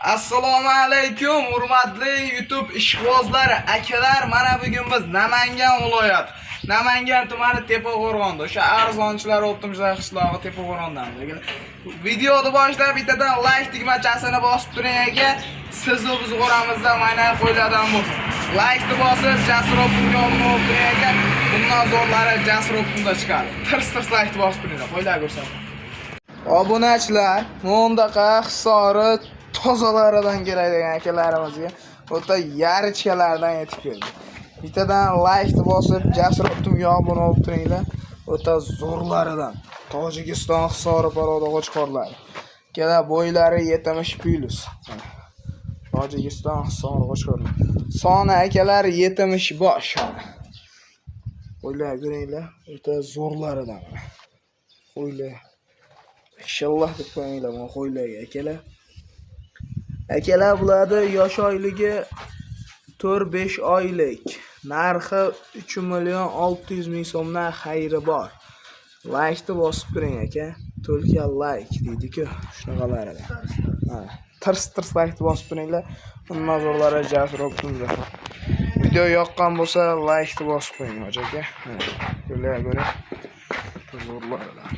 Assalomu alaykum, hurmatli YouTube ishqibozlari, akalar. Mana bugun biz Namangan viloyati, Namangan tumani Tepaqo'rg'onda, o'sha arzonchilar o'ttimizlar qishlog'i Tepaqo'rg'ondan. Lekin videoni boshlab bittadan like tugmachasini bosib turing aka. Sizni biz qo'ramizda mana qo'ylardan bo'lsin. Like bosib, Jasur Opumga obuna bo'ling aka. Bundan zo'rlari Jasur Opumda chiqadi. Tirs like bosib turinglar, qo'ylar ko'rsating. Obunachilar, bundaqa hisori tozalaridan keladigan akalarimizga o'ta yarichkalardan yetib keldi. Bittadan like bosib, Jasur Opumga obuna bo'lib turinglar. O'ta zo'rlaridan. Tojikiston hisori paroda qo'chqorlari. Kela bo'ylari 70+. Tojikiston hisori qo'chqorlari. Soni akalar 70 bosh. Qo'ylar ko'ringlar, o'ta zo'rlaridan. Qo'ylar inshaalloh deb qo'yinglar bu qo'ylarga akalar. Akalar bularni yosh oyligi 4-5 oylik. Narxi 3.600.000 so'mdan xayri bor. Like bosib turing aka. To'lka like deydi-ku, shunaqalarida. Tirs like bosib turinglar. Bundan zo'rlari Jasur Opumda. Video yoqqan bo'lsa like bosib qo'ying aka. Ko'rlar ko'ring. Zo'rlaridan.